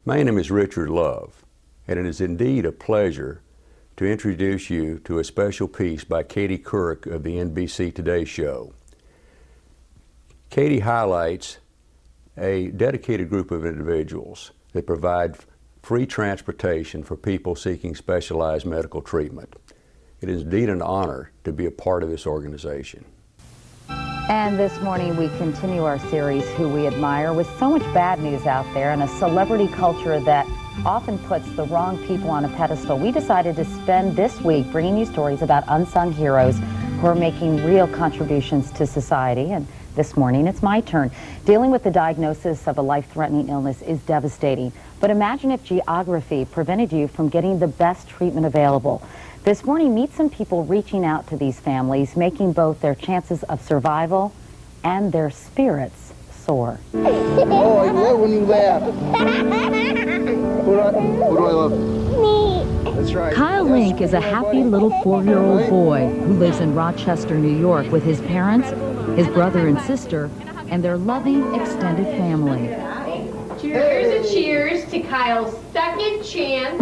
My name is Richard Love, and it is indeed a pleasure to introduce you to a special piece by Katie Couric of the NBC Today show. Katie highlights a dedicated group of individuals that provide free transportation for people seeking specialized medical treatment. It is indeed an honor to be a part of this organization. And this morning we continue our series, Who We Admire, with so much bad news out there and a celebrity culture that often puts the wrong people on a pedestal. We decided to spend this week bringing you stories about unsung heroes who are making real contributions to society. And this morning it's my turn. Dealing with the diagnosis of a life-threatening illness is devastating. But imagine if geography prevented you from getting the best treatment available. This morning, meet some people reaching out to these families, making both their chances of survival and their spirits soar. Oh, I love when you laugh. Who do I love? Me. That's right. Kyle Link is a happy little 4-year-old boy who lives in Rochester, New York, with his parents, his brother and sister, and their loving extended family. Cheers and cheers to Kyle's second chance.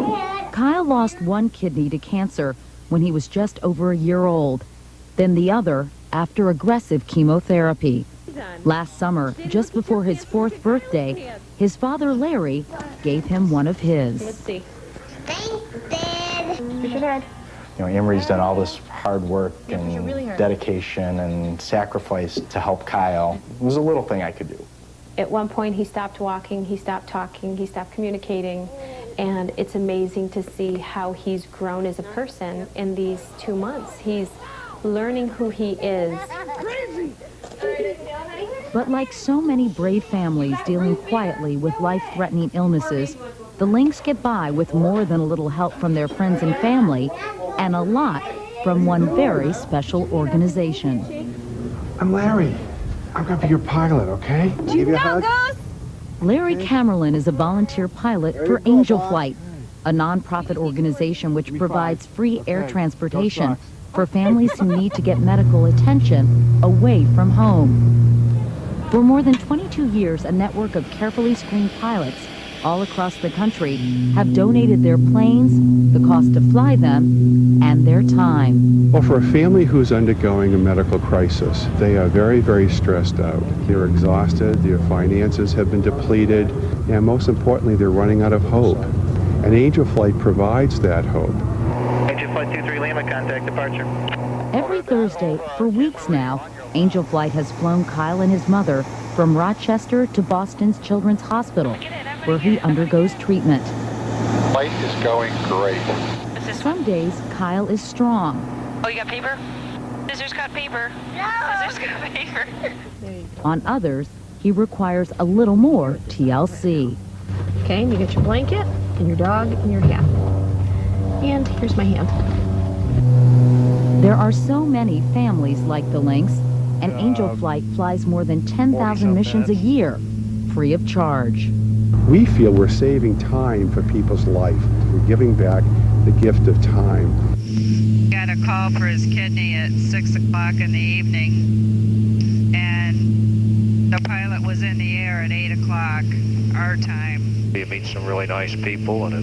Kyle lost one kidney to cancer when he was just over a year old, then the other after aggressive chemotherapy. Last summer, just before his 4th birthday, his father Larry gave him one of his. Let's see. Thanks, Dad. Push your head. You know, Emery's done all this hard work and dedication and sacrifice to help Kyle. It was a little thing I could do. At one point, he stopped walking, he stopped talking, he stopped communicating, and it's amazing to see how he's grown as a person in these 2 months. He's learning who he is. But like so many brave families dealing quietly with life-threatening illnesses, the Links get by with more than a little help from their friends and family, and a lot from one very special organization. I'm Larry. I'm going to be your pilot, okay? Do you know, Goose? Larry Camerlin is a volunteer pilot for Angel Flight, a nonprofit organization which provides free air transportation for families who need to get medical attention away from home. For more than 22 years, a network of carefully screened pilots all across the country have donated their planes, the cost to fly them, and their time. Well, for a family who's undergoing a medical crisis, they are very, very stressed out. They're exhausted, their finances have been depleted, and most importantly, they're running out of hope. And Angel Flight provides that hope. Angel Flight 23 Lima, contact departure. Every Thursday, for weeks now, Angel Flight has flown Kyle and his mother from Rochester to Boston's Children's Hospital, where he undergoes treatment. Flight is going great. Some days, Kyle is strong. Oh, you got paper? Scissors cut paper. No! Scissors cut paper. On others, he requires a little more TLC. Okay, and you get your blanket, and your dog, and your hat. And here's my hand. There are so many families like the Links, and Angel Flight flies more than 10,000 missions a year, free of charge. We feel we're saving time for people's life. We're giving back the gift of time. Got a call for his kidney at 6 o'clock in the evening, and the pilot was in the air at 8 o'clock, our time. You meet some really nice people, and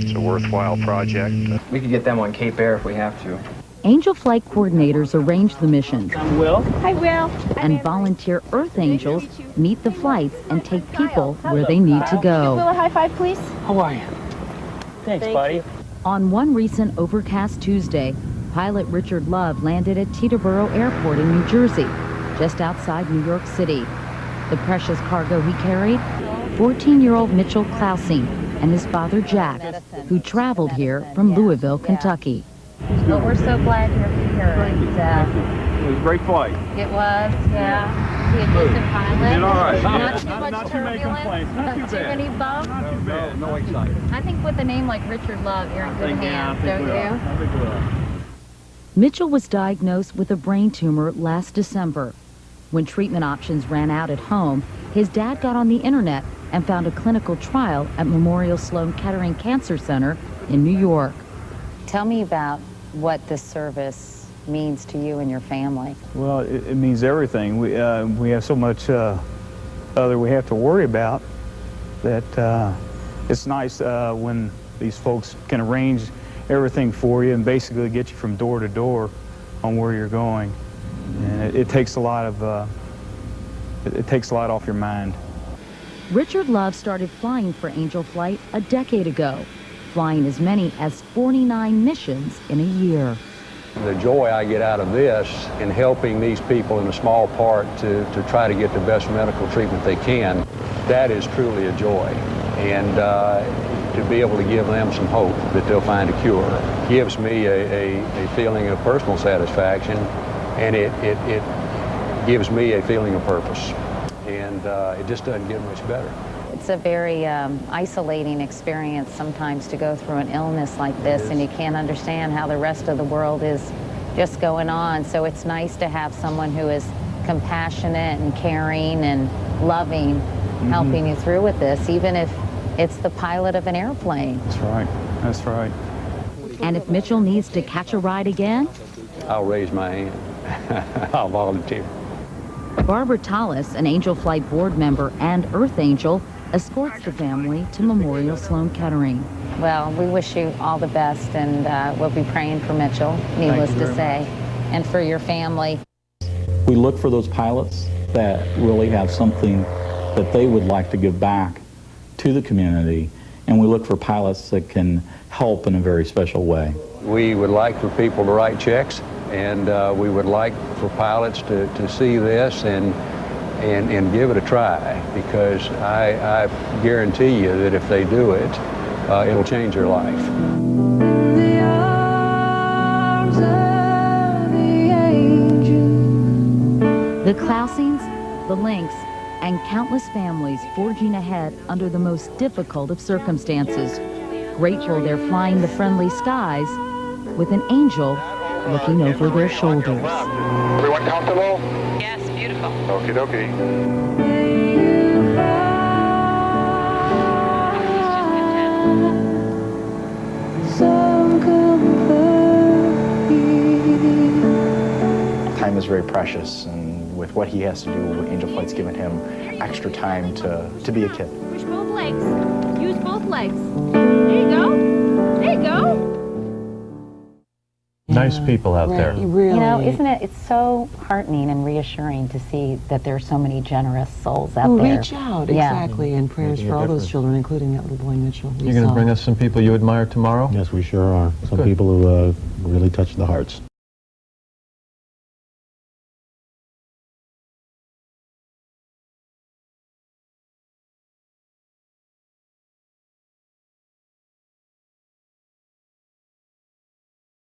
it's a worthwhile project. We could get them on Cape Air if we have to. Angel Flight coordinators arrange the missions. I'm Will. Hi, Will. And volunteer Earth Angels meet the flights and take people where they need to go. Will, a high five, please. How are you? Thanks, buddy. On one recent overcast Tuesday, pilot Richard Love landed at Teterboro Airport in New Jersey, just outside New York City. The precious cargo he carried? 14-year-old Mitchell Klausing and his father Jack, who traveled here from Louisville, Kentucky. Well, we're so glad you're here. And, It was a great flight. it was, yeah. He had decent pilot. Did all right. Not too much Not too many turbulence. complaints. Not too Not too bad. many bumps. Not too bad. No excitement. I think with a name like Richard Love, you're in good hands, don't you? Mitchell was diagnosed with a brain tumor last December. When treatment options ran out at home, his dad got on the internet and found a clinical trial at Memorial Sloan Kettering Cancer Center in New York. Tell me about what this service means to you and your family. Well, it means everything. We have so much other we have to worry about that It's nice when these folks can arrange everything for you and basically get you from door to door on where you're going. And it takes a lot of, it takes a lot off your mind. Richard Love started flying for Angel Flight a decade ago, flying as many as 49 missions in a year. The joy I get out of this in helping these people in a small part to try to get the best medical treatment they can, that is truly a joy. And to be able to give them some hope that they'll find a cure gives me a feeling of personal satisfaction, and it gives me a feeling of purpose. And it just doesn't get much better. It's a very isolating experience sometimes to go through an illness like this, and you can't understand how the rest of the world is just going on. So it's nice to have someone who is compassionate and caring and loving, helping you through with this, even if it's the pilot of an airplane. That's right. That's right. And if Mitchell needs to catch a ride again, I'll raise my hand. I'll volunteer. Barbara Tallis, an Angel Flight board member and Earth Angel, escorts the family to Memorial Sloan Kettering. Well, we wish you all the best, and we'll be praying for Mitchell, needless to say, and for your family. We look for those pilots that really have something that they would like to give back to the community, and we look for pilots that can help in a very special way. We would like for people to write checks, and we would like for pilots to see this and give it a try, because I guarantee you that if they do it, it'll change their life. The Clausings, the Lynx, and countless families forging ahead under the most difficult of circumstances. Grateful they're flying the friendly skies with an angel looking over their shoulders. Everyone comfortable? Yes, beautiful. Okie dokie. Time is very precious, and with what he has to do, Angel Flight's given him extra time to be a kid. Push both legs. Use both legs. There you go. There you go. Nice people out there. Really. You know, isn't it? It's so heartening and reassuring to see that there are so many generous souls out there. Reach out, exactly, and prayers for all those children, including that little boy Mitchell. You're going to bring us some people you admire tomorrow? Yes, we sure are. Some people who really touch the hearts.